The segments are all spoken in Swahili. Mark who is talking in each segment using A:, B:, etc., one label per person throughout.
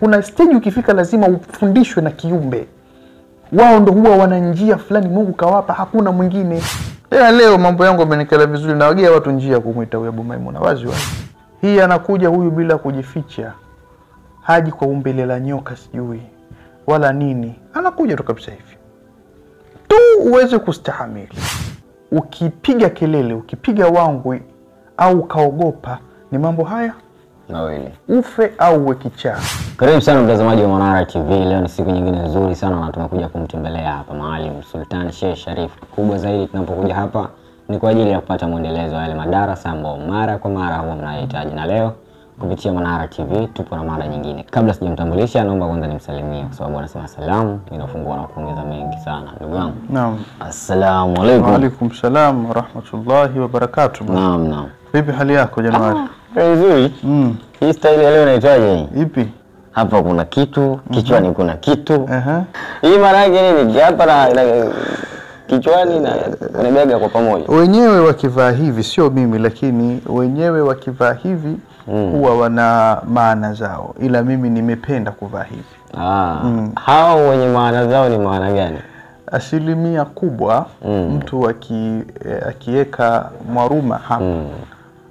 A: Kuna stage ukifika lazima ufundishwe na kiumbe. Wao ndo huwa wana njia fulani Mungu kawapa, hakuna mwingine. Leo mambo yangu yamenikala vizuri, na wagea watu njia kumuita huyu Abu Maimuna wazi wazi. Hii anakuja huyu bila kujificha. Haji kwa umbile la nyoka sijui wala nini. Anakuja tu kabisa hivi. Tu uweze kustahamili. Ukipiga kelele, ukipiga wangwi au kaogopa, ni mambo haya
B: mawili,
A: ufe au uwe kichaa.
B: Karibu sana mtazamaji wa Manara TV. Leo ni siku nyingine nzuri sana na tumekuja kumtembelea hapa Maalim Sultan Sheikh Sharif. Kubwa zaidi tunapokuja hapa ni kwa ajili ya kupata muendelezo wa yale madarasa ambayo mara kwa mara huwa mnahitaji, na leo kupitia Manara TV tupo na mada nyingine. Kabla sijamtambulisha, naomba kwanza nimsalimie kwa sababu anasema salamu inafungua na kuongeza mengi sana. Ndugu yangu.
A: Naam.
B: Assalamu alaykum.
A: Wa alaykum salaam wa rahmatullahi wa barakatuh.
B: Naam.
A: Vipi hali yako Januari?
B: Nzuri. Hii style ya leo inaitwaje?
A: Ipi?
B: Hapa kuna kitu, kichwani kuna kitu.
A: Hii
B: maana yake nini? Hapa na kichwani na bega kwa pamoja.
A: Wenyewe wakivaa hivi, sio mimi, lakini wenyewe wakivaa hivi huwa wana maana zao, ila mimi nimependa kuvaa hivi.
B: Hao wenye maana zao ni maana gani?
A: Asilimia kubwa mtu akiweka mwaruma hapa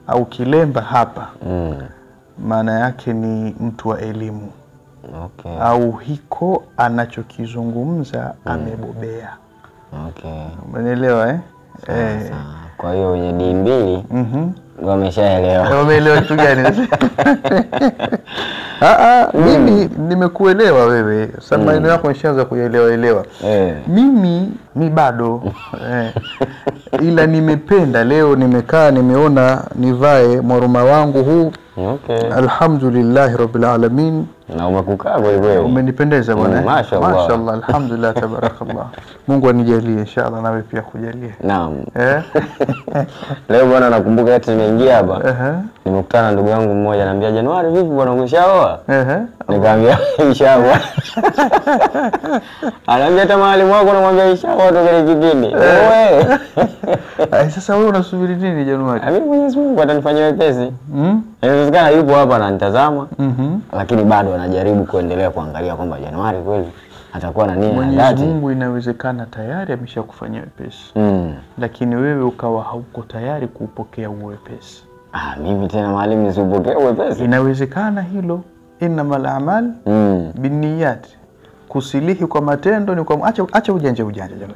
A: au kilemba hapa, maana yake ni mtu wa elimu.
B: Okay.
A: Au hiko anachokizungumza amebobea.
B: Okay.
A: Umeelewa
B: Kwa hiyo wenye dini mbili wameshaelewa.
A: Wameelewa kitu gani? Mimi nimekuelewa wewe. Sasa maneno yako nishaanza kuelewa. Mimi bado ila nimependa leo, nimekaa nimeona nivae mwaruma wangu huu.
B: Okay.
A: Alhamdulillah rabbil alamin.
B: Na umekukaa wewe.
A: Umenipendeza bwana.
B: Mashaallah.
A: Alhamdulillah tabarakallah. Mungu anijalie inshallah, nawe pia kujalie.
B: Naam. Leo bwana nakumbuka eti nimeingia hapa. Nimekutana na ndugu yangu mmoja, ananiambia Januari vipi bwana umeshaoa? Nikamwambia inshallah. Ananiambia hata mwalimu wako anamwambia inshallah tokele kipindi. Wewe.
A: Sasa wewe unasubiri nini Januari?
B: Mimi Mwenyezi Mungu atanifanyia wepesi. Inawezekana yupo hapa ananitazama. Lakini bado anajaribu kuendelea kuangalia kwamba Januari kweli atakuwa na nia ya dhati.
A: Mwenyezi Mungu inawezekana tayari ameshakufanyia wepesi. Lakini wewe ukawa hauko tayari kupokea uwepesi.
B: Mimi tena mwalimu nisipokee uwepesi.
A: Inawezekana hilo. Innamal a'mal binniyat. Kusilihi kwa matendo ni kwa acha ujanja jamani.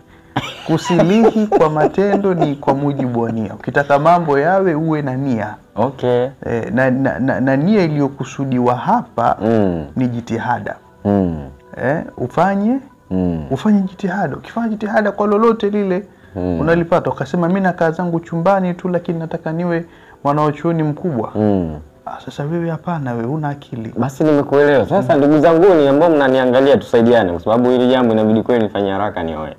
A: Kusilihi kwa matendo ni kwa mujibu wa nia. Ukitaka mambo yawe uwe na nia.
B: Okay.
A: Na nia iliyokusudiwa hapa ni jitihada. Ufanye jitihada. Ukifanya jitihada kwa lolote lile unalipata. Ukasema mimi nakaa zangu chumbani tu lakini nataka niwe mwanachuoni mkubwa. Sasa wewe hapana, wewe una akili.
B: Basi nimekuelewa. Sasa ndugu zangu ni ambao mnaniangalia, tusaidiane kwa sababu hili jambo inabidi kweli nifanye haraka nioe.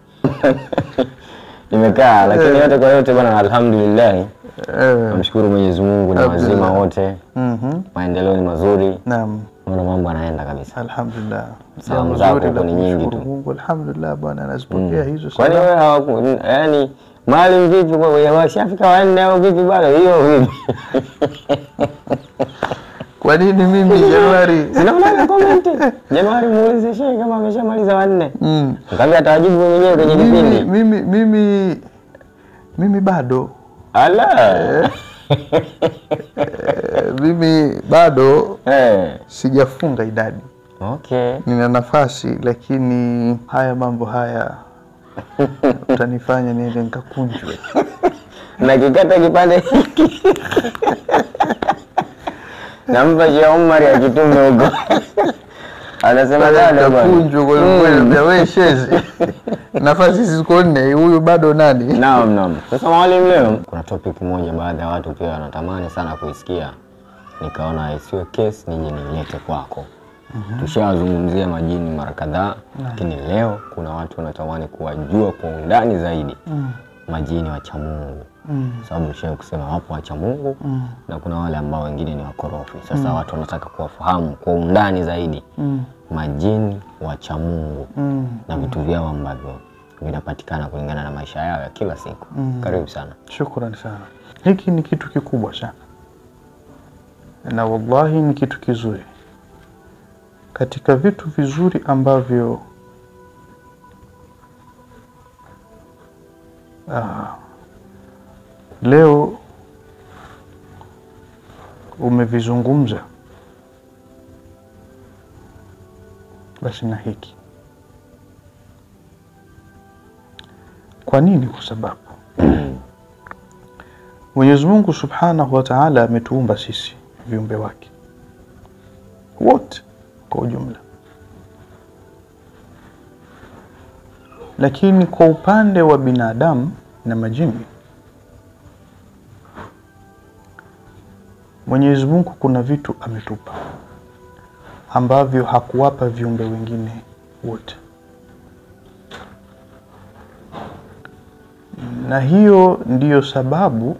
B: Nimekaa lakini yote kwa yote bwana alhamdulillah. Namshukuru Mwenyezi Mungu na wazima wote. Maendeleo ni mazuri.
A: Naam.
B: Naona mambo yanaenda kabisa.
A: Alhamdulillah.
B: Salamu zako ni nyingi tu.
A: Mungu alhamdulillah bwana anazipokea hizo
B: sana. Kwani wewe hawaku yani Maalim vipi kwa wewe washafika wanne au vipi bado hiyo vipi?
A: Kwa nini mimi Januari?
B: Sinaona comment. Januari muulize shehe kama ameshamaliza wanne. Nikamwambia atawajibu mwenyewe kwenye kipindi.
A: Mimi bado.
B: Ala.
A: Mimi bado sijafunga idadi.
B: Okay.
A: Nina nafasi lakini haya mambo haya utanifanya niende nikakunjwe.
B: Na kikata kipande hiki. Namba ya Umar ya kitume huko. Anasema dada bwana.
A: Kunjwe kwa wewe shezi. Nafasi ziko 4, huyu bado nani?
B: Naam. Sasa mwalimu, leo kuna topic moja baadhi ya watu pia wanatamani sana kuisikia. Nikaona isiwe case nije nilete kwako. Tushazungumzia majini mara kadhaa, lakini leo kuna watu wanatamani kuwajua kwa undani zaidi majini wacha Mungu. Sababu nishawahi kusema wapo wacha Mungu na kuna wale ambao wengine ni wakorofi. Sasa watu wanataka kuwafahamu kwa undani zaidi majini wacha Mungu na vitu vyao ambavyo vinapatikana kulingana na maisha yao ya kila siku. Karibu sana.
A: Shukrani sana. Hiki ni kitu kikubwa sana. Na wallahi ni kitu kizuri. katika vitu vizuri ambavyo leo umevizungumza, basi na hiki. Kwa nini? Kwa sababu Mwenyezi Mungu Subhanahu wa Ta'ala ametuumba sisi viumbe wake wote kwa ujumla, lakini kwa upande wa binadamu na majini, Mwenyezi Mungu kuna vitu ametupa ambavyo hakuwapa viumbe wengine wote, na hiyo ndiyo sababu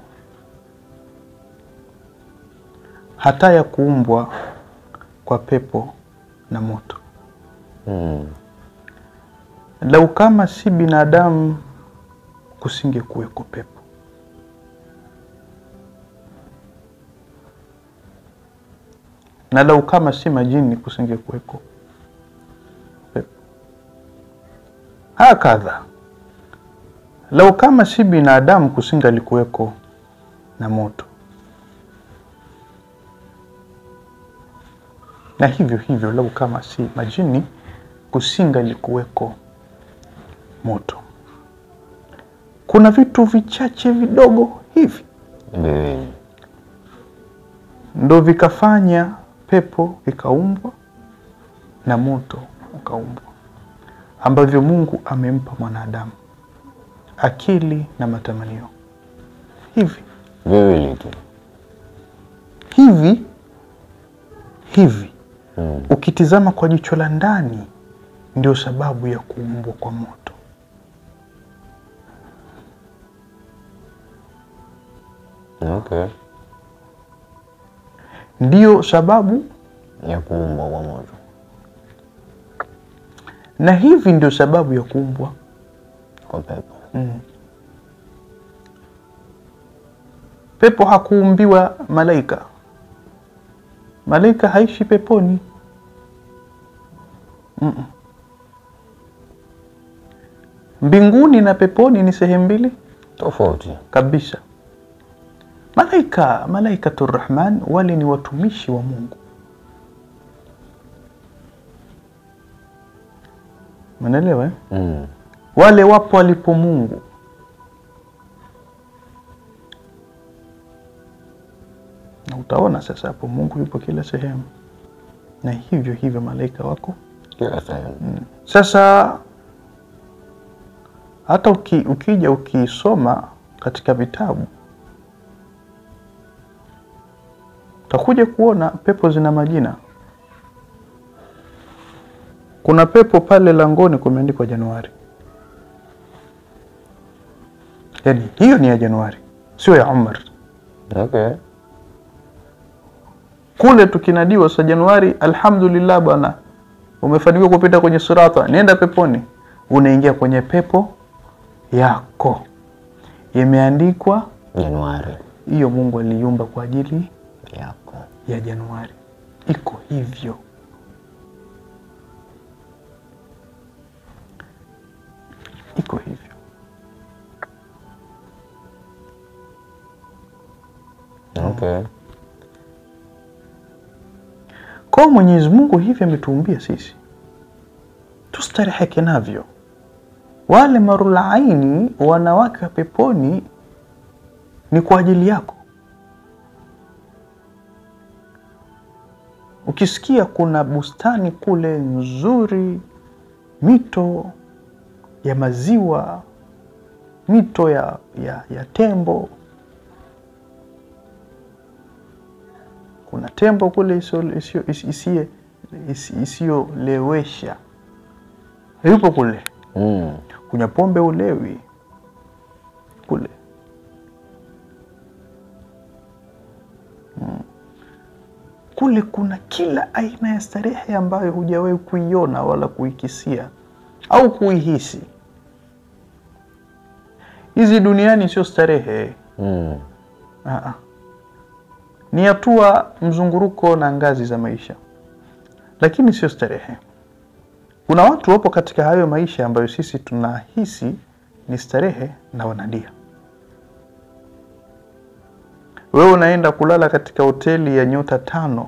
A: hata ya kuumbwa kwa pepo na moto. Lau kama si binadamu kusinge kuweko pepo, na lau kama si majini kusinge kuweko pepo. Hakadha, lau kama si binadamu kusinge likuweko na moto, na hivyo hivyo lau kama si majini kusinga likuweko moto. Kuna vitu vichache vidogo hivi ndo vikafanya pepo ikaumbwa na moto ukaumbwa, ambavyo Mungu amempa mwanadamu akili na matamanio hivi hivi. Ukitizama kwa jicho la ndani, ndio sababu ya kuumbwa kwa moto.
B: Okay.
A: Ndio sababu
B: ya kuumbwa kwa moto.
A: Na hivi ndio sababu ya kuumbwa
B: kwa pepo.
A: Pepo hakuumbiwa malaika. Malaika haishi peponi. Mbinguni na peponi ni sehemu mbili
B: tofauti
A: kabisa. Malaikatur Rahman wale ni watumishi wa Mungu. Mnaelewa? Wale wapo alipo Mungu. Na utaona sasa hapo Mungu yupo kila sehemu. Na hivyo hivyo malaika wako
B: kila sehemu.
A: Sasa hata ukija ukisoma katika vitabu, utakuja kuona pepo zina majina. Kuna pepo pale langoni kumeandikwa Januari. Yaani hiyo ni ya Januari, sio ya Umar.
B: Okay.
A: Kule tukinadiwa sa Januari, alhamdulillah bwana, umefanikiwa kupita kwenye sirata, nenda peponi. Unaingia kwenye pepo yako, imeandikwa
B: Januari.
A: Hiyo Mungu aliumba kwa ajili
B: yako
A: ya Januari. Iko hivyo. Iko hivyo.
B: Okay.
A: Kwa Mwenyezi Mungu hivi ametuumbia sisi tustareheke navyo. Wale marulaini wanawake wa peponi ni kwa ajili yako. Ukisikia kuna bustani kule nzuri, mito ya maziwa, mito ya tembo, kuna tembo kule isiyolewesha, yupo kule. Kuna pombe ulewi kule. Kule kuna kila aina ya starehe ambayo hujawahi kuiona wala kuikisia au kuihisi. Hizi duniani sio starehe. Ni hatua, mzunguruko na ngazi za maisha. lakini sio starehe. Kuna watu wapo katika hayo maisha ambayo sisi tunahisi ni starehe na wanadia. Wewe unaenda kulala katika hoteli ya nyota 5,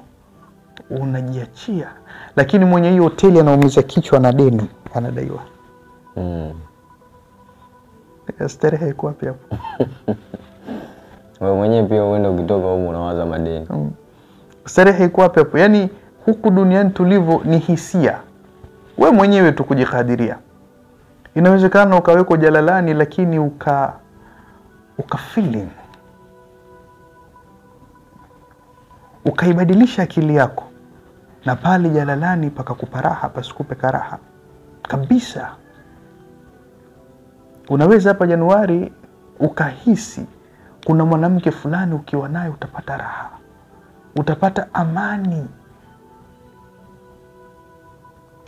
A: unajiachia, lakini mwenye hiyo hoteli anaumiza kichwa na deni, anadaiwa. Starehe iko wapi hapo?
B: Wewe mwenyewe pia uende ukitoka huko unawaza madeni.
A: Starehe iko wapi hapo? Yaani huku duniani tulivyo ni hisia. Wewe mwenyewe tu kujikadiria. Inawezekana ukaweko jalalani lakini uka feeling. Ukaibadilisha akili yako. Na pale jalalani pakakupa raha, pasikupe karaha. Kabisa. Unaweza hapa Januari ukahisi kuna mwanamke fulani ukiwa naye utapata raha. Utapata amani.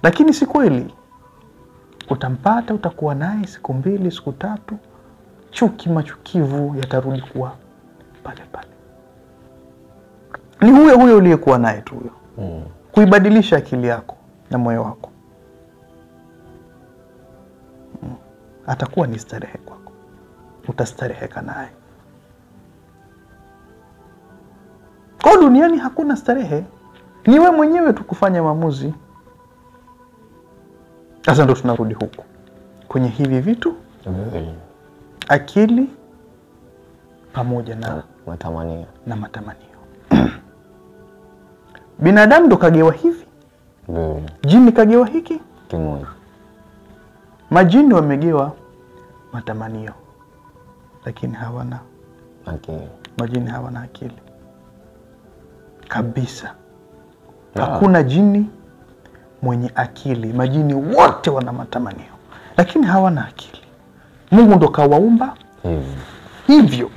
A: Lakini si kweli. Utampata, utakuwa naye siku 2, siku 3, chuki machukivu yatarudi kuwa pale pale. Ni huyo uliyekuwa naye tu huyo. Kuibadilisha akili yako na moyo wako. Atakuwa ni starehe kwako. Utastareheka naye. Kwa duniani hakuna starehe. Ni wewe mwenyewe tu kufanya maamuzi. Sasa ndo tunarudi huku kwenye hivi vitu, akili pamoja na matamanio. Binadamu ndo kagewa hivi. Jini kagewa hiki
B: kimoja.
A: Majini wamegewa matamanio, lakini hawana
B: akili.
A: Majini hawana akili kabisa. Hakuna jini mwenye akili. Majini wote wana matamanio, lakini hawana akili. Mungu ndo kawaumba hivyo.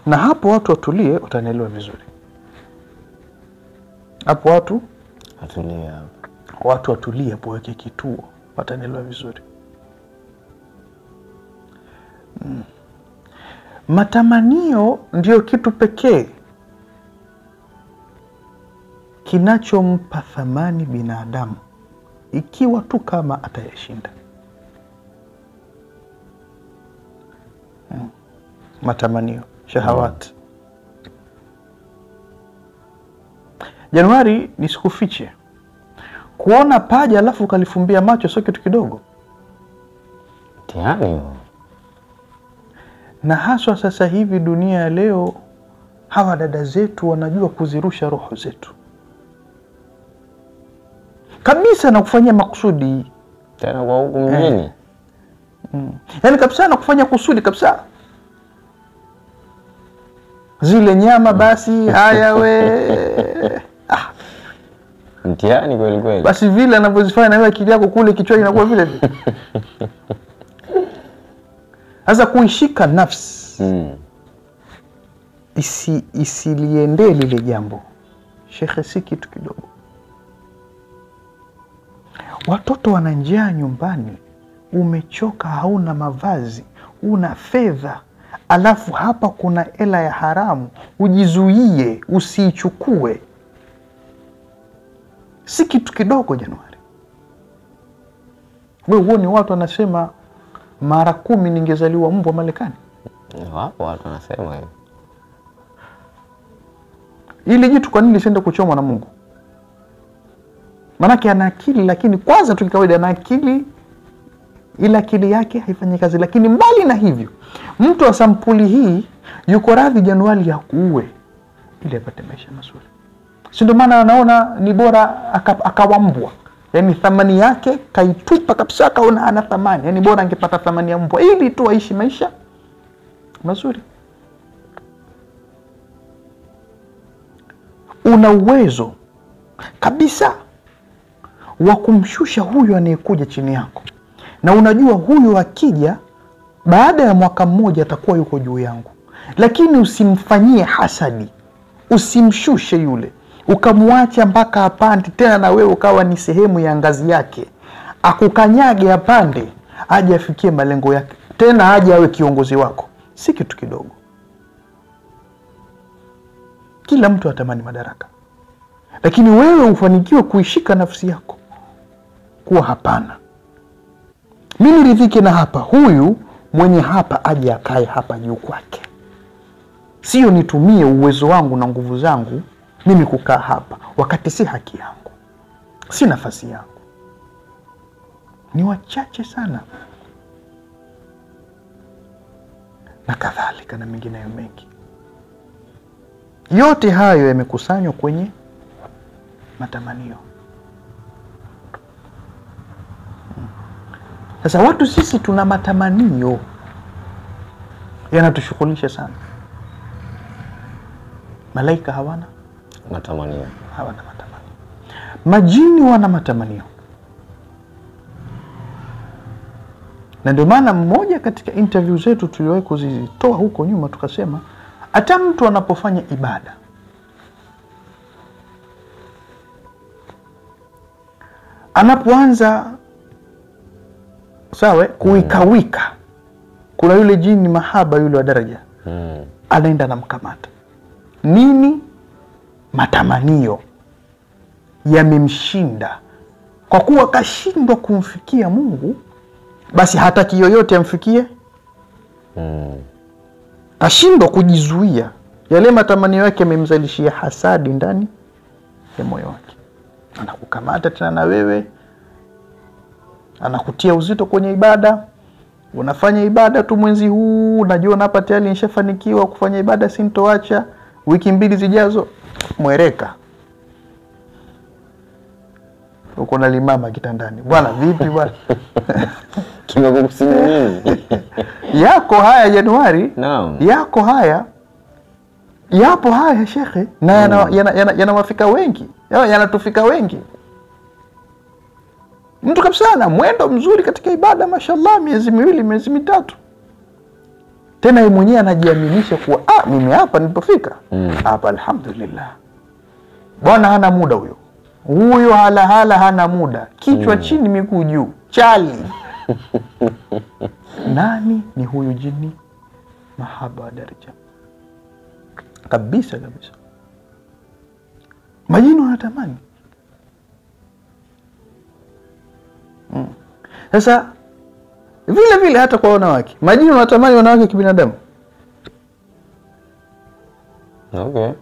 A: Na hapo watu watulie, watanielewa vizuri. Hapo watu
B: atulie hapo.
A: Watu watulie hapo, weke kituo, watanielewa vizuri. Matamanio ndio kitu pekee kinachompa thamani binadamu, ikiwa tu kama atayashinda. Matamanio, shahawati. Januari, nisikufiche, kuona paja alafu ukalifumbia macho sio kitu kidogo.
B: Tayari.
A: Na haswa sasa hivi dunia ya leo, hawa dada zetu wanajua kuzirusha roho zetu kabisa, na kufanyia makusudi
B: tena kwa huku mjini.
A: Yaani kabisa na kufanya kusudi kabisa. Zile nyama basi haya we.
B: Mtihani kweli kweli.
A: Basi vile anavyozifanya na wewe akili yako kule kichwani inakuwa vile vile. Sasa kuishika nafsi isiliende lile jambo, shekhe, si kitu kidogo. Watoto wana njaa nyumbani, umechoka, hauna mavazi, una fedha, alafu hapa kuna hela ya haramu, ujizuie usiichukue. Si kitu kidogo Januari. Wewe uone watu wanasema mara 10 ningezaliwa mbwa Marekani.
B: Wapo watu wanasema hivyo.
A: Ili jitu kwa nini lisiende kuchomwa na Mungu? Manake ana akili, lakini kwanza tu kawaida ana akili, ila akili yake haifanyi kazi. Lakini mbali na hivyo, mtu wa sampuli hii yuko radhi Januari ya kuue ili apate maisha mazuri. Si ndio maana anaona ni bora akawambwa. Yaani thamani yake kaitupa kabisa, kaona ana thamani. Yaani bora angepata thamani ya mbwa ili tu aishi maisha mazuri. Una uwezo kabisa wa kumshusha huyu anayekuja chini yako. Na unajua huyu akija baada ya mwaka mmoja atakuwa yuko juu yangu. Lakini usimfanyie hasadi. Usimshushe yule. Ukamwacha mpaka apande tena na wewe ukawa ni sehemu ya ngazi yake. Akukanyage apande, aje afikie malengo yake. Tena aje awe kiongozi wako. Si kitu kidogo. Kila mtu atamani madaraka, lakini wewe ufanikiwe kuishika nafsi yako kuwa hapana, mimi ridhike na hapa, huyu mwenye hapa aje akae hapa juu kwake, sio nitumie uwezo wangu na nguvu zangu mimi kukaa hapa wakati si haki yangu, si nafasi yangu. Ni wachache sana, na kadhalika na mengineyo mengi. Yote hayo yamekusanywa kwenye matamanio. Sasa watu sisi tuna matamanio yanatushughulisha sana. Malaika hawana
B: matamanio.
A: Hawana matamanio. Majini wana matamanio. Na ndio maana mmoja katika interview zetu tuliwahi kuzitoa huko nyuma tukasema hata mtu anapofanya ibada, anapoanza sawa kuikawika, kuna yule jini mahaba yule wa daraja anaenda na mkamata. Nini? Matamanio yamemshinda. Kwa kuwa kashindwa kumfikia Mungu, basi hataki yoyote amfikie. Kashindwa kujizuia. Yale matamanio yake yamemzalishia hasadi ndani ya moyo wake. Anakukamata tena na wewe, anakutia uzito kwenye ibada. Unafanya ibada tu mwezi huu, unajua hapa tayari nishafanikiwa kufanya ibada, sintoacha. Wiki 2 zijazo mwereka, uko na limama kitandani. Bwana vipi bwana?
B: Kimekukusanya nini?
A: Yako haya Januari.
B: Naam.
A: Yako haya. Yapo haya shekhe, na yanawafika wengi. Yanatufika wengi. Mtu kabisa na mwendo mzuri katika ibada, mashallah, miezi 2, miezi 3. Tena yeye mwenyewe anajiaminisha kuwa mimi hapa nilipofika. Hapa alhamdulillah. Bwana hana muda huyo. Huyo hala hana muda. Kichwa chini miguu juu. Chali. Nani? Ni huyu jini mahaba wa daraja. Kabisa. Majini wanatamani. Sasa vile hata kwa wanawake, majini wanatamani wanawake kibinadamu.
B: Okay.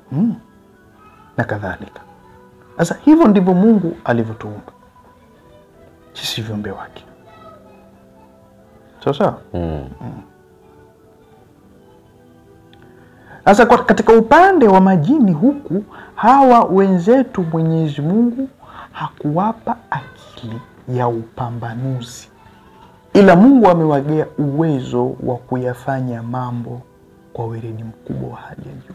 A: Na kadhalika. Sasa hivyo ndivyo Mungu alivyotuumba sisi viumbe wake. Sawa? Sasa katika upande wa majini huku, hawa wenzetu Mwenyezi Mungu hakuwapa akili ya upambanuzi, ila Mungu amewagea uwezo wa kuyafanya mambo kwa weledi mkubwa wa hali ya juu.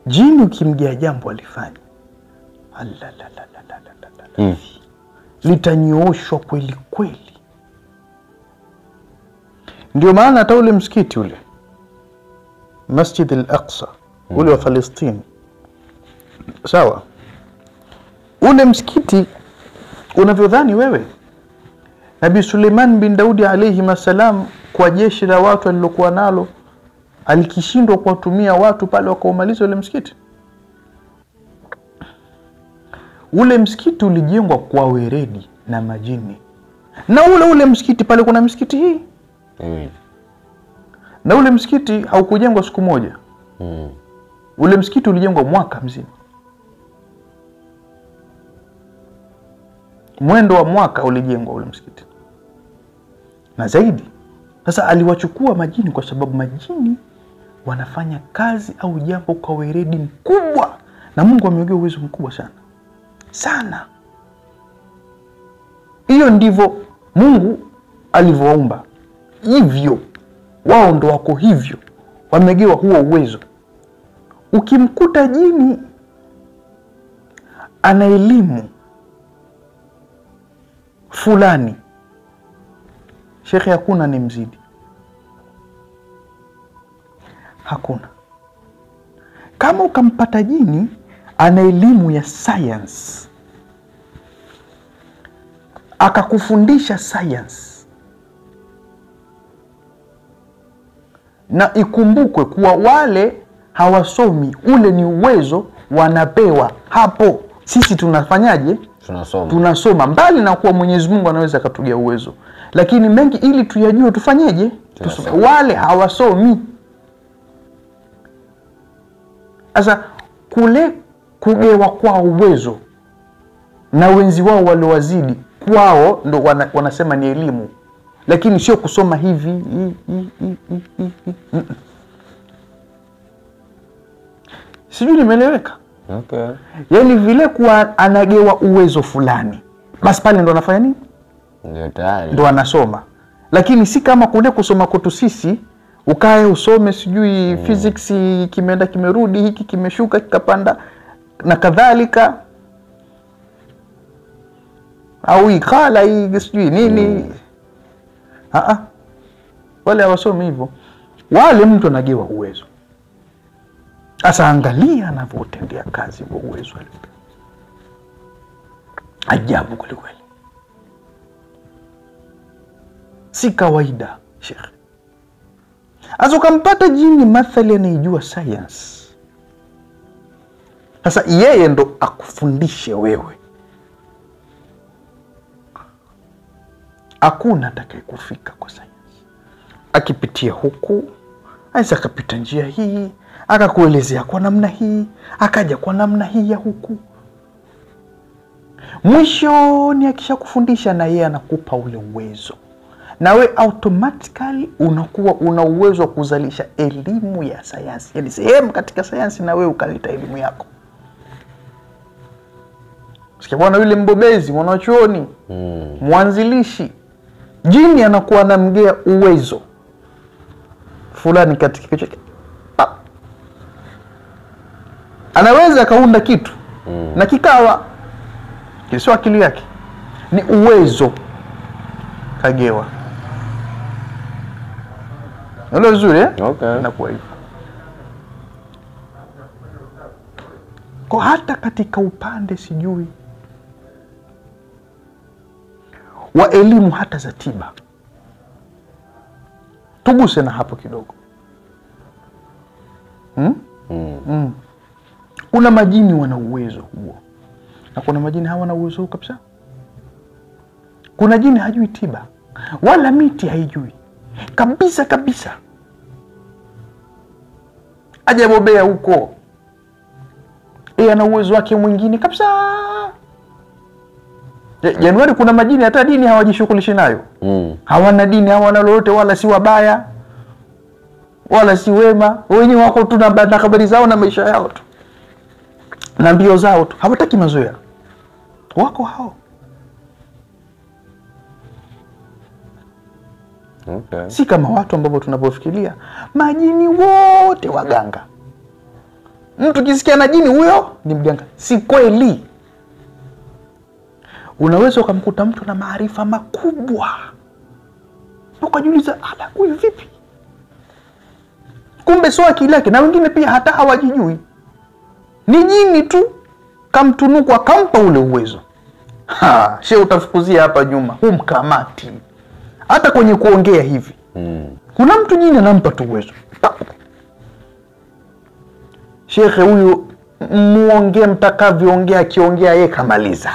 A: Jini ukimgea jambo alifanya, litanyooshwa kweli kweli. Ndio maana hata ule msikiti ule Masjid al-Aqsa ule wa Palestina, sawa, ule msikiti unavyodhani wewe, Nabii Suleiman bin Daudi alayhi masalam kwa jeshi la watu alilokuwa nalo alikishindwa kuwatumia watu pale wakaumaliza ule msikiti. Ule msikiti ulijengwa kwa weredi na majini. Na ule msikiti pale kuna msikiti hii. Na ule msikiti haukujengwa siku moja. Ule msikiti ulijengwa mwaka mzima. Mwendo wa mwaka ulijengwa ule msikiti. Na zaidi. Sasa aliwachukua majini kwa sababu majini wanafanya kazi au jambo kwa weredi mkubwa, na Mungu amewagea uwezo mkubwa sana. Hiyo ndivyo Mungu alivyowaumba. Hivyo wao ndo wako hivyo, wamegewa huo uwezo. Ukimkuta jini ana elimu fulani, shekhe, hakuna ni mzidi. Hakuna. Kama ukampata jini ana elimu ya science, akakufundisha science, Na ikumbukwe kuwa wale hawasomi, ule ni uwezo wanapewa hapo. Sisi tunafanyaje? Tunasoma. Mbali na kuwa Mwenyezi Mungu anaweza akatugia uwezo, lakini mengi ili tuyajue tufanyeje? Tusome. Wale hawasomi. Sasa kule kugewa kwa uwezo na wenzi wao waliowazidi, kwao ndo wanasema ni elimu, lakini sio kusoma hivi. Sijui nimeeleweka?
B: Okay.
A: Yaani vile kuwa anagewa uwezo fulani, basi pale ndo anafanya nini?
B: Ndio tayari.
A: Ndo anasoma. Lakini si kama kule kusoma kwetu sisi, ukae usome sijui physics kimeenda kimerudi, hiki kimeshuka kikapanda na kadhalika, au ikala hii sijui nini. Wale hawasomi hivyo. Wale mtu anagewa uwezo. Asa angalia anavyotendea kazi kwa uwezo alipe. Ajabu kweli kweli. Si kawaida, Sheikh. Asa ukampata jini mathali anayejua science. Sasa yeye ndo akufundishe wewe. Hakuna atakaye kufika kwa science. Akipitia huku, aisa akapita njia hii, akakuelezea kwa namna hii, akaja kwa namna hii ya huku. Mwisho ni akisha kufundisha na yeye anakupa ule uwezo. Na we automatically unakuwa una uwezo wa kuzalisha elimu ya sayansi. Yaani sehemu katika sayansi na we ukaleta elimu yako. Sikia bwana yule mbobezi, mwanachuoni, mwanzilishi, jini anakuwa anamgea uwezo fulani katika kichwa. Anaweza kaunda kitu na kikawa sio akili yake, ni uwezo kagewa. Ndio nzuri
B: Okay.
A: Inakuwa hivyo. Kwa hata katika upande sijui wa elimu hata za tiba, tuguse na hapo kidogo. Kuna majini wana uwezo huo na kuna majini hawana uwezo huo kabisa. Kuna jini hajui tiba wala miti haijui kabisa kabisa, ajabobea huko, ana uwezo wake mwingine kabisa. Januari kuna majini hata dini hawajishughulishi nayo. Hawana dini, hawana lolote, wala si wabaya wala si wema, wenyewe wako tu na habari zao na maisha yao tu na mbio zao tu, hawataki mazoea. Wako hao.
B: Okay.
A: Si kama watu ambao tunapofikiria majini wote waganga. Mtu kisikia na jini huyo ni mganga. Si kweli. Unaweza ukamkuta mtu na maarifa makubwa, ukajiuliza huyu vipi? Kumbe sio akili yake, na wengine pia hata hawajijui. Ni jini tu kamtunuku akampa ule uwezo. Shehe utafukuzia hapa nyuma, humkamati. Hata kwenye kuongea hivi. Kuna mtu jini anampa tu uwezo. Shekhe huyu muongee mtakavyoongea, akiongea yeye kamaliza.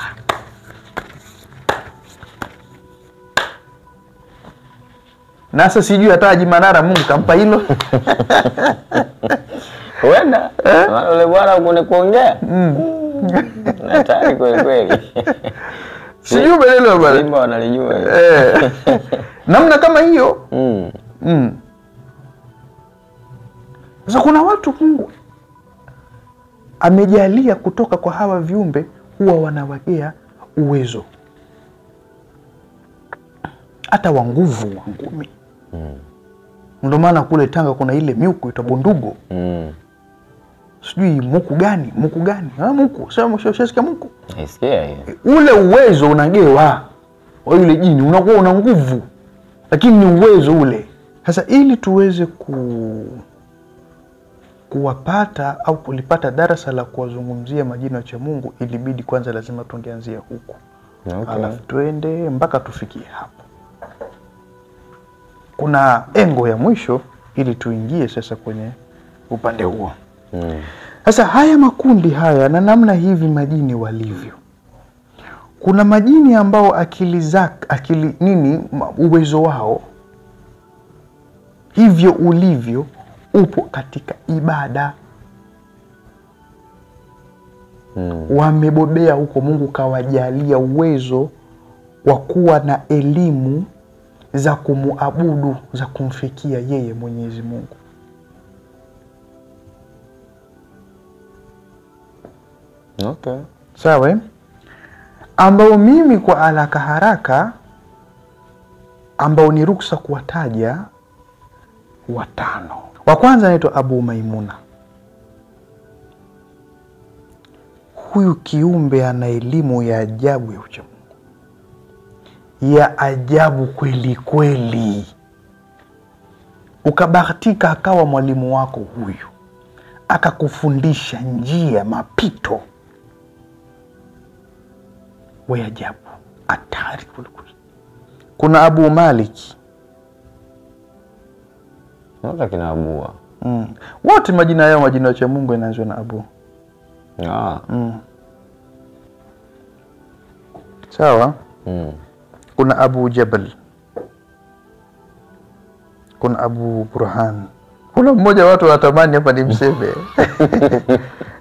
A: Nasa sijui hata Haji Manara Mungu kampa hilo.
B: Wenda, ule bwana ukone kuongea. Na tayari kweli kweli.
A: Sijui belelo bwana.
B: Simba wanalijua.
A: Namna kama hiyo. Sasa kuna watu Mungu amejalia kutoka kwa hawa viumbe huwa wanawagea uwezo. Hata wa nguvu, wa ngumi. Ndio maana kule Tanga kuna ile miuku itabundugo. Sijui muku gani? Muku. Sema mshosheska muku.
B: Isikia hiyo.
A: Ule uwezo unagewa wa yule jini, unakuwa una nguvu. Lakini ni uwezo ule. Sasa ili tuweze kuwapata au kulipata darasa la kuwazungumzia majini ya Mungu, ilibidi kwanza lazima tungeanzia huku.
B: Okay.
A: Alafu tuende mpaka tufikie hapo. Kuna engo ya mwisho ili tuingie sasa kwenye upande huo. Sasa haya makundi haya na namna hivi majini walivyo. Kuna majini ambao uwezo wao hivyo ulivyo upo katika ibada. Wamebobea huko, Mungu kawajalia uwezo wa kuwa na elimu za kumuabudu, za kumfikia yeye Mwenyezi Mungu.
B: Okay.
A: Sawa? Ambao mimi kwa haraka haraka ambao ni ruksa kuwataja 5. Wa kwanza anaitwa Abu Maimuna. Huyu kiumbe ana elimu ya ajabu ya uchamungu, ya ajabu kweli kweli. Ukabahatika akawa mwalimu wako huyu, akakufundisha njia, mapito wa ajabu, hatari kweli. Kuna Abu Maliki.
B: Wote kina Abu.
A: Wote majina yao, majina ya Mungu yanaanza na Abu. Sawa? Kuna Abu Jabal. Kuna Abu Burhan. Kuna mmoja watu wanatamani hapa ni mseme.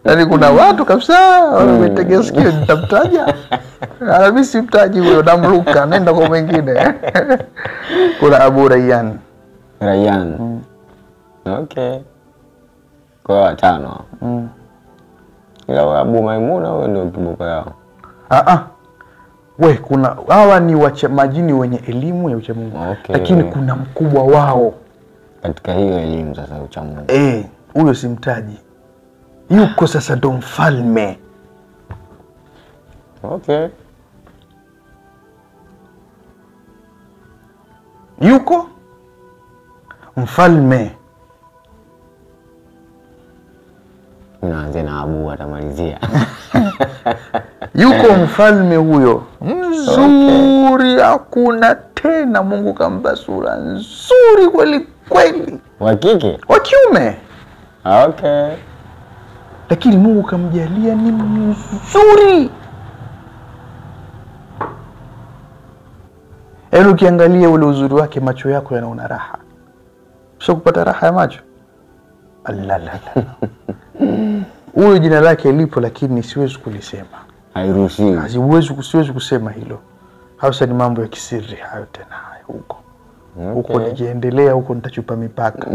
A: Yaani kuna watu kabisa wametegea sikio nitamtaja. Mimi simtaji huyo, namruka, nenda kwa mwingine. Kuna Abu Rayyan.
B: Okay. Kwa 5. Ila Abu Maimuna huyo ndio kibuka yao.
A: Kuna hawa ni majini wenye elimu ya uchamungu.
B: Okay.
A: Lakini kuna mkubwa wao
B: katika hiyo elimu sasa ya uchamungu.
A: Huyo simtaji. Yuko sasa ndo mfalme.
B: Okay.
A: Yuko mfalme.
B: Unaanza na Abu atamalizia.
A: Yuko mfalme huyo. Mzuri, hakuna tena. Mungu kampa sura nzuri kweli kweli.
B: Wa kike?
A: Wa kiume.
B: Okay.
A: Lakini Mungu kamjalia ni mzuri. Ukiangalia ule uzuri wake, macho yako yanaona raha. Sio kupata raha ya macho. Huyo jina lake lipo, lakini siwezi kulisema.
B: Hairuhusiwi.
A: Siwezi kusema hilo. Hausa ni mambo ya kisiri hayo tena huko. Huko nikiendelea huko nitachupa mipaka.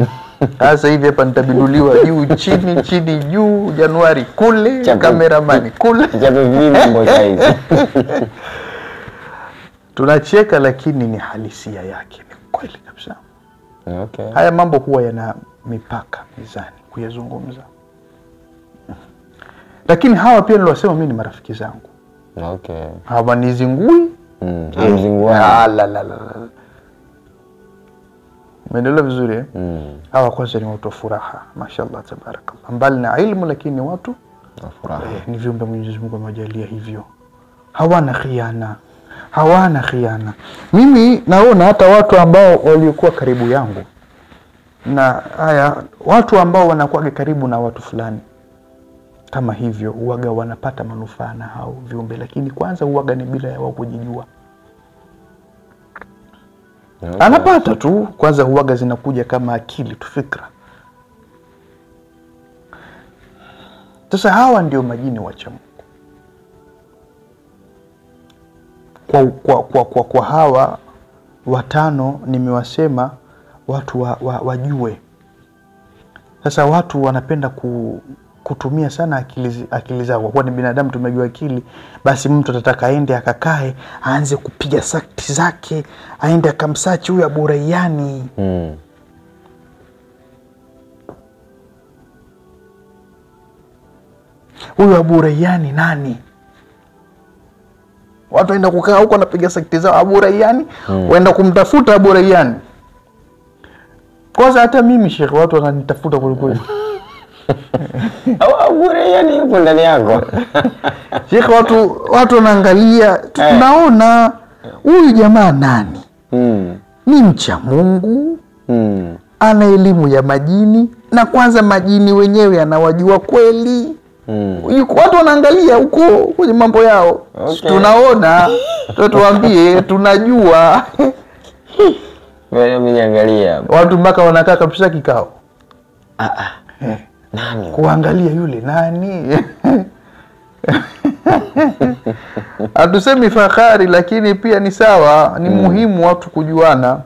A: Sasa hivi hapa nitabinduliwa juu chini chini juu, Januari kule, kameramani kule. Tunacheka lakini ni halisia yake, ni kweli kabisa.
B: Okay.
A: Haya mambo huwa yana mipaka mizani kuyazungumza. Lakini hawa pia niliwasema mimi ni marafiki zangu.
B: Okay.
A: Hawa nizingui. Umeelewa vizuri? Hawa kwanza ni watu wa furaha, mashallah tabarakallah. Mbali na ilmu lakini watu
B: wa furaha.
A: Ni viumbe Mwenyezi Mungu amewajalia hivyo. Hawana khiana. Mimi naona hata watu ambao waliokuwa karibu yangu, na haya watu ambao wanakuwa karibu na watu fulani kama hivyo, huaga wanapata manufaa na hao viumbe, lakini kwanza huaga ni bila ya wao kujijua. Anapata tu, kwanza huaga zinakuja kama akili tu, fikra. Sasa hawa ndio majini wacha Mungu. Kwa hawa 5 nimewasema watu wajue. Sasa watu wanapenda kutumia sana akili zao. Kwa ni binadamu tumejua akili, basi mtu atataka aende akakae, aanze kupiga sakti zake, aende akamsachi huyu Abu Rayyan. Huyu Abu Rayyan nani? Watu waenda kukaa huko wanapiga sakti zao Abu Rayyan, waenda kumtafuta Abu Rayyan. Kwanza hata mimi Sheikh, watu wananitafuta kweli.
B: Abu Rayyan yupo ndani yako.
A: Sheikh, watu wanaangalia, tunaona huyu jamaa nani? Ni mcha Mungu. ana elimu ya majini, na kwanza majini wenyewe anawajua kweli. Watu wanaangalia huko kwenye mambo yao. Okay. Tunaona, tuambie tunajua.
B: Wewe mniangalia.
A: Watu mpaka wanakaa kabisa kikao.
B: Nani?
A: Kuangalia yule nani? Hatusemi fahari, lakini pia ni sawa, ni muhimu watu kujuana.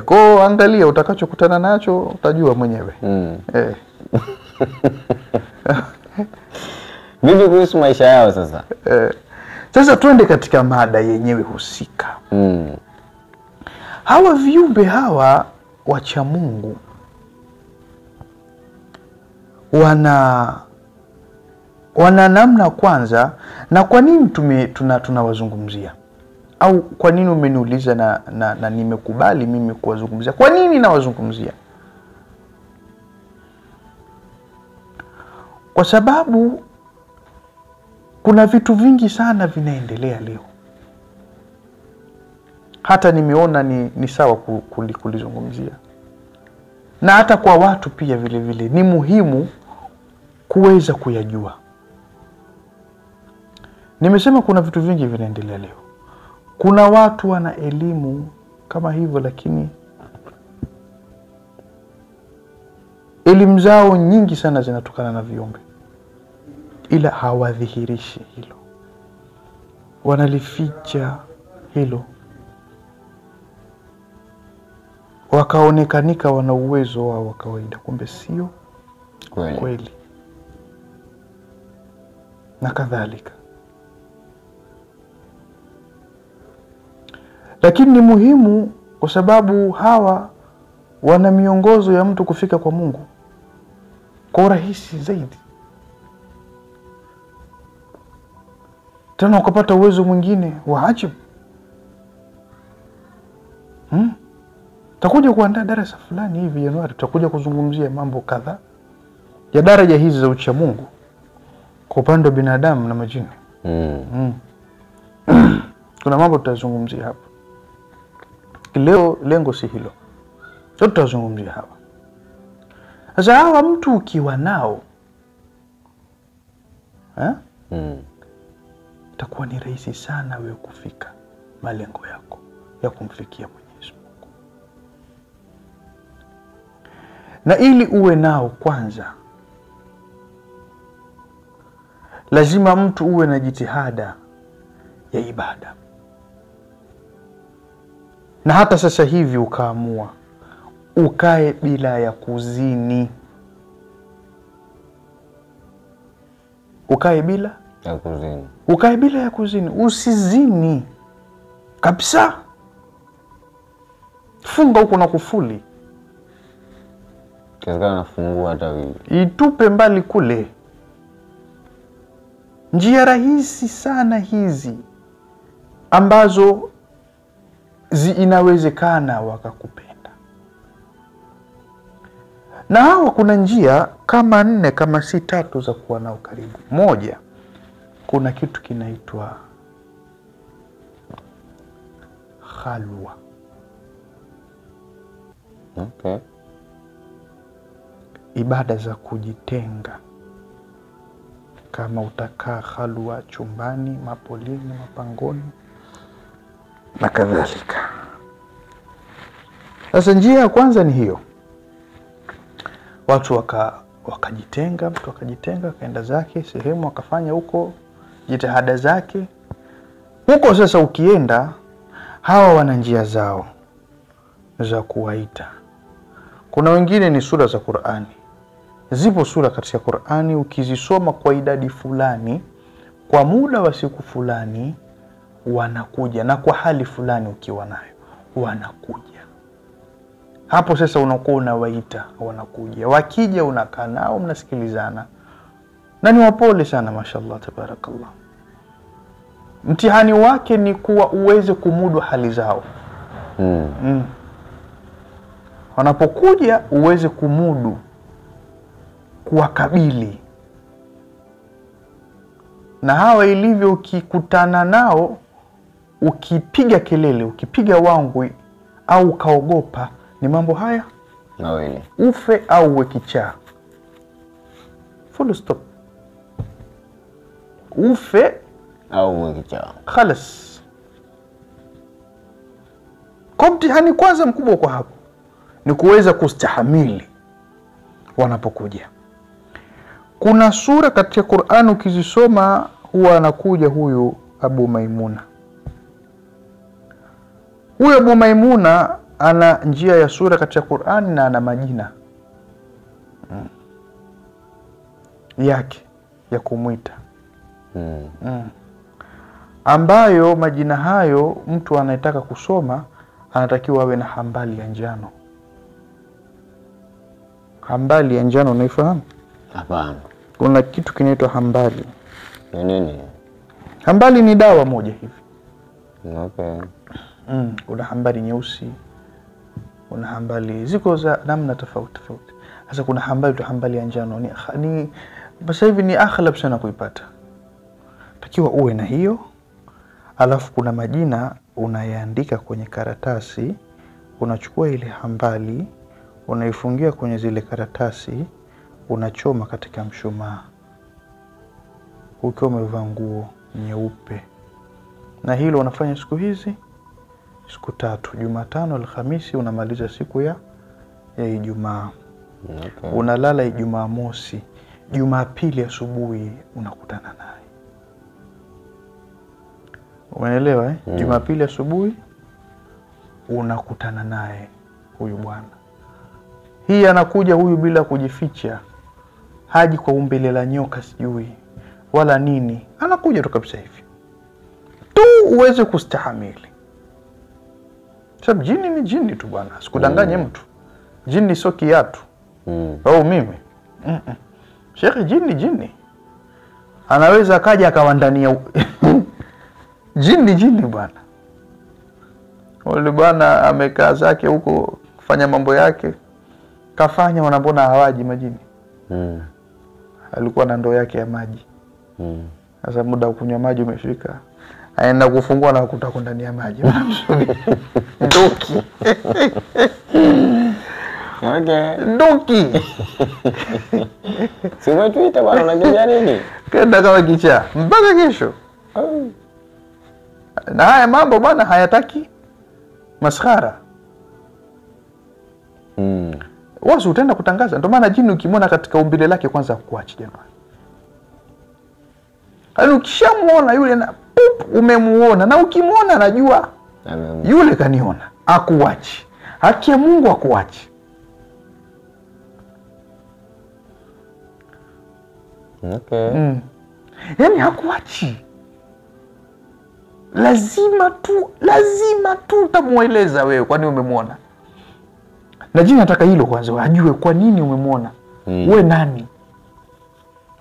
A: Kwa angalia utakachokutana nacho utajua mwenyewe.
B: Vipi kuhusu maisha yao sasa?
A: Sasa tuende katika mada yenyewe husika. Hawa viumbe hawa wacha Mungu wana namna kwanza. Na kwa nini tunawazungumzia? Au kwa nini umeniuliza na nimekubali mimi kuwazungumzia? Kwa nini nawazungumzia? Kwa sababu kuna vitu vingi sana vinaendelea leo. Hata nimeona ni sawa kulizungumzia. Na hata kwa watu pia vile vile ni muhimu kuweza kuyajua. Nimesema kuna vitu vingi vinaendelea leo. Kuna watu wana elimu kama hivyo, lakini elimu zao nyingi sana zinatokana na viumbe, ila hawadhihirishi hilo, wanalificha hilo, wakaonekanika wana uwezo wao wa kawaida, kumbe sio kweli na kadhalika. Lakini ni muhimu kwa sababu hawa wana miongozo ya mtu kufika kwa Mungu kwa urahisi zaidi. Tena ukapata uwezo mwingine wa ajabu. Tutakuja kuandaa darasa fulani hivi Januari, tutakuja kuzungumzia mambo kadhaa ya daraja hizi za ucha Mungu kwa upande wa binadamu na majini. Kuna mambo tutazungumzia hapa. Leo lengo si hilo. Tutazungumzia hapa. Sasa hawa mtu ukiwa nao itakuwa ni rahisi sana wewe kufika malengo yako ya kumfikia Mwenyezi Mungu. Na ili uwe nao kwanza, lazima mtu uwe na jitihada ya ibada. Na hata sasa hivi ukaamua ukae bila ya kuzini. Ukae bila ya kuzini. Usizini kabisa. Funga huko na kufuli.
B: Kizana nafungua hata hivi.
A: Itupe mbali kule. Njia rahisi sana hizi ambazo inawezekana wakakupenda. Na hawa kuna njia kama 4 kama si 3 za kuwa nao karibu. Moja, kuna kitu kinaitwa khalwa.
B: Okay.
A: Ibada za kujitenga. Kama utakaa khalwa chumbani, mapolini, mapangoni na kadhalika. Sasa njia ya kwanza ni hiyo. Watu wakajitenga, mtu akajitenga, kaenda zake sehemu, akafanya huko jitihada zake. Huko sasa ukienda, hawa wana njia zao za kuwaita. Kuna wengine ni sura za Qur'ani. Zipo sura katika Qur'ani ukizisoma kwa idadi fulani, kwa muda wa siku fulani, wanakuja, na kwa hali fulani ukiwa nayo wanakuja. Hapo sasa unakuwa unawaita, wanakuja. Wakija unakaa nao, mnasikilizana. Na ni wapole sana, mashallah tabarakallah. Mtihani wake ni kuwa uweze kumudu hali zao. Wanapokuja uweze kumudu kuwakabili. Na hawa ilivyo, ukikutana nao, ukipiga kelele, ukipiga wangwi au ukaogopa, ni mambo haya
B: Mawili.
A: Ufe au uwe kichaa. Full stop. Ufe
B: au uwe kichaa.
A: Khalas. Kwa mtihani kwanza mkubwa kwa hapo ni kuweza kustahamili wanapokuja. Kuna sura katika Qur'an ukizisoma huwa anakuja huyu Abu Maimuna. Huyu Abu Maimuna ana njia ya sura katika Qur'an na ana majina yake ya kumwita. Ambayo majina hayo mtu anayetaka kusoma anatakiwa awe na hambali ya njano. Hambali ya njano unaifahamu?
B: Hapana.
A: Kuna kitu kinaitwa hambali.
B: Ni nini?
A: Hambali ni dawa moja hivi.
B: Okay.
A: Kuna hambali nyeusi, kuna hambali ziko za namna tofauti tofauti. Sasa kuna hambali tu, hambali ya njano ni sasa hivi ni aghlab sana kuipata. Takiwa uwe na hiyo. Alafu kuna majina unayaandika kwenye karatasi, unachukua ile hambali, unaifungia kwenye zile karatasi, unachoma katika mshumaa. Ukiwa umevaa nguo nyeupe. Na hilo unafanya siku hizi siku 3, Jumatano, Alhamisi, unamaliza siku ya Ijumaa.
B: Okay.
A: Unalala Ijumaa mosi, Jumapili asubuhi unakutana naye. Umeelewa Jumapili asubuhi unakutana naye huyu bwana. Hii anakuja huyu bila kujificha. Haji kwa umbile la nyoka sijui wala nini. Anakuja tu kabisa hivi. Tu uweze kustahamili. Sababu jini ni jini tu bwana. Sikudanganye mtu. Jini sio kiatu. Au mimi. Sheikh, jini. Anaweza akaja akawandania jini bwana. Wale bwana amekaa zake huko kufanya mambo yake. Kafanya wanambona hawaji majini. Alikuwa na ndoo yake ya maji. Sasa muda kunywa maji umefika. Aenda kufungua na kukuta ndani ya maji. Ndoki.
B: Okay.
A: Ndoki.
B: Sema Twitter bwana, unakimbia nini?
A: Kenda kama kichaa mpaka kesho. Na haya mambo bwana hayataki maskhara. Wasu utaenda kutangaza. Ndio maana jini ukimwona katika umbile lake kwanza kuachi jamani. Yaani ukishamuona yule na umemuona, na ukimwona anajua yule kaniona, akuachi. Haki ya Mungu akuachi.
B: Okay.
A: Yaani hakuachi. Lazima tu utamueleza wewe kwa nini umemwona. Na jini nataka hilo kwanza ajue kwa nini umemwona. Wewe nani?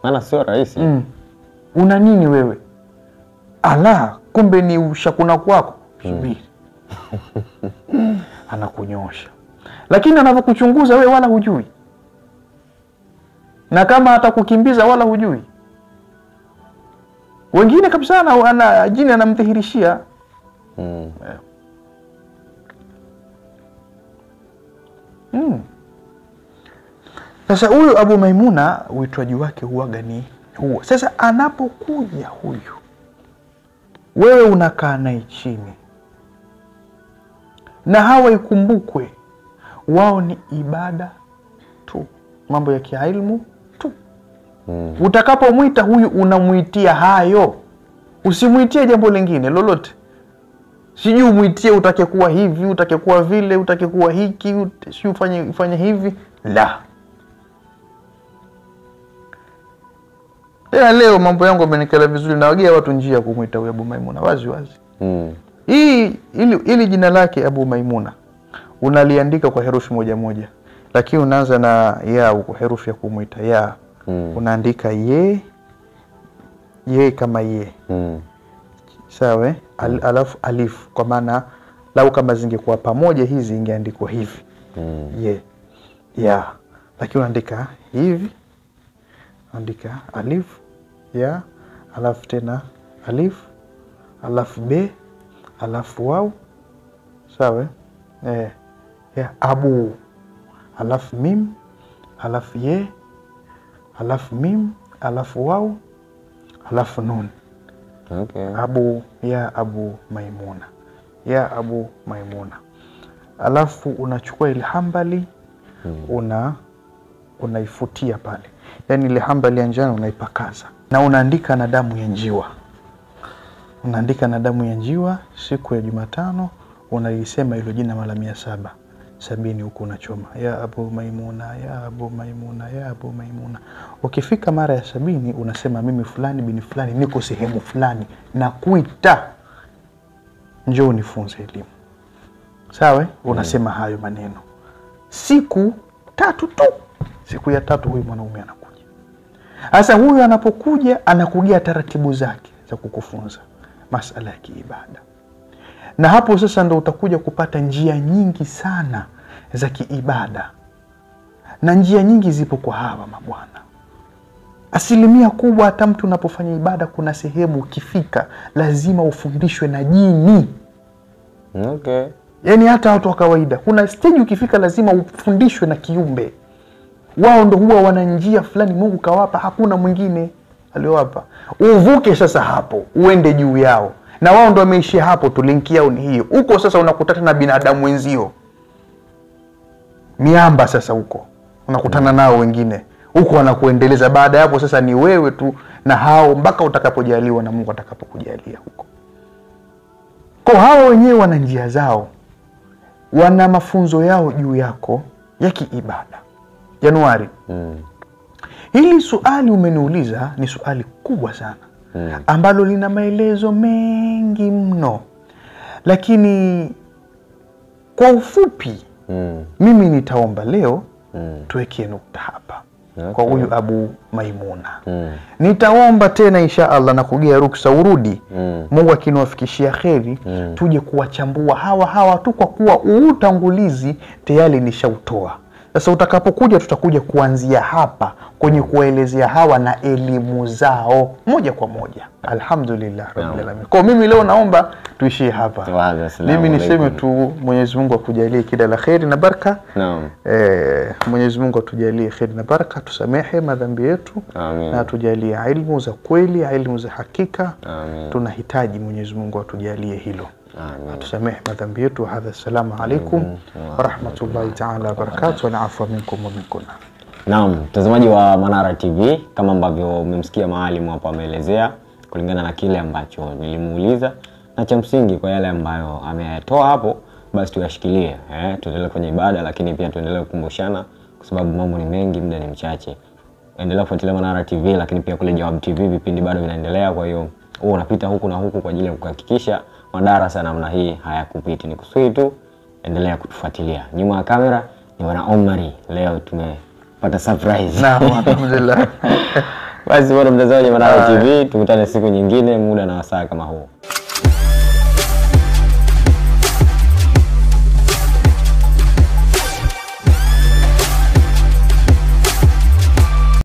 B: Maana sio rahisi.
A: Una nini wewe? Ala, kumbe ni ushakuna kwako. Subiri. Anakunyosha. Lakini anapokuchunguza wewe wala hujui. Na kama atakukimbiza wala hujui. Wengine kabisa ana jini anamdhihirishia. Sasa huyu Abu Maimuna uitwaji wake huaga ni huo. Sasa anapokuja huyu, wewe unakaa naye chini. Na hawa ikumbukwe, wao ni ibada tu, mambo ya kiilmu tu. Utakapomwita huyu unamuitia hayo. Usimuitie jambo lingine lolote. Sijui umuitie utake kuwa hivi, utake kuwa vile, utake kuwa hiki, sijui ufanye hivi. La. Leo mambo yangu yamenikala vizuri, nawagia watu njia kumuita huyu Abu Maimuna wazi. Ili jina lake Abu Maimuna unaliandika kwa herufi moja, lakini unaanza na ya huko, herufi ya kumuita ya. Unaandika ye kama ye. Sawa? Alafu alif, kwa maana lau kama zingekuwa pamoja hizi ingeandikwa hivi. Ye. Ya. Lakini unaandika hivi. Andika alif, ya, alafu tena alif, alafu b, alafu waw. Sawa? Ya Abu. alafu mim, alafu ye, alafu mim, alafu waw, alafu nun.
B: Okay.
A: Abu, ya Abu Maimuna, ya Abu Maimuna. Alafu unachukua ile hambali unaifutia pale, yani ile hambali ya njano unaipakaza na unaandika na damu ya njiwa. Unaandika na damu ya njiwa. Siku ya Jumatano unalisema hilo jina mara 770 huko unachoma, ya Abu Maimuna, ya Abu Maimuna, ya Abu Maimuna. Ukifika mara ya 70 unasema mimi fulani bin fulani niko sehemu fulani na kuita, njoo nifunze elimu. Sawa? Unasema hayo maneno siku 3 tu. Siku ya 3 huyu mwanaume anakuja. Sasa huyu anapokuja anakugia taratibu zake za kukufunza masala ya kiibada. Na hapo sasa ndo utakuja kupata njia nyingi sana za kiibada. Na njia nyingi zipo kwa hawa mabwana. Asilimia kubwa hata mtu unapofanya ibada kuna sehemu ukifika lazima ufundishwe na jini.
B: Okay.
A: Yani hata watu wa kawaida kuna stage ukifika lazima ufundishwe na kiumbe. Wao ndo huwa wana njia fulani Mungu kawapa, hakuna mwingine aliowapa. Uvuke sasa hapo uende juu yao. Na wao ndo wameishia hapo tu, linki yao ni hiyo. Huko sasa unakutana na binadamu wenzio. Miamba sasa huko. Unakutana nao wengine. Huko wanakuendeleza. Baada hapo sasa ni wewe tu na hao mpaka utakapojaliwa na Mungu atakapokujalia huko. Kwa hao wenyewe wana njia zao. Wana mafunzo yao juu yako ya kiibada. Januari. Hili swali umeniuliza ni swali kubwa sana. Ambalo lina maelezo mengi mno. Lakini kwa ufupi mimi nitaomba leo tuweke nukta hapa. Okay. Kwa huyu Abu Maimuna. Nitaomba tena insha Allah na kugia ruksa urudi. Mungu akiniwafikishia kheri tuje kuwachambua hawa tu, kwa kuwa utangulizi tayari nishautoa. Sasa utakapokuja tutakuja kuanzia hapa kwenye kuelezea hawa na elimu zao moja kwa moja. Alhamdulillah rabbil alamin. Kwa mimi leo naomba tuishie hapa. Mimi niseme tu Mwenyezi Mungu akujalie kila la kheri na baraka.
B: Naam.
A: Mwenyezi Mungu atujalie kheri na baraka, tusamehe madhambi yetu.
B: Amin.
A: Na atujalie ilmu za kweli, ilmu za hakika.
B: Amin.
A: Tunahitaji Mwenyezi Mungu atujalie hilo.
B: Amin.
A: Tusamehe madhambi yetu. Hadha, assalamu alaikum wa rahmatullahi ta'ala wa barakatuh, wa afwa minkum wa minkum.
B: Naam, mtazamaji wa Manara TV, kama ambavyo umemsikia Maalimu hapa ameelezea kulingana na kile ambacho nilimuuliza, na cha msingi kwa yale ambayo ameyatoa hapo, basi tuyashikilie. Tuendelee kwenye ibada, lakini pia tuendelee kukumbushana kwa sababu mambo ni mengi, muda ni mchache. Endelea kufuatilia Manara TV, lakini pia kule Jawab TV vipindi bado vinaendelea. Kwa hiyo unapita huku na huku kwa ajili ya kuhakikisha madarasa namna hii hayakupiti. Ni kusudi tu endelea kutufuatilia. Nyuma ya kamera ni Bwana Omari. Leo tumepata surprise.
A: Naam, alhamdulillah.
B: Basi bwana mtazamaji wa Manara TV, tukutane siku nyingine muda na wasaa kama huu.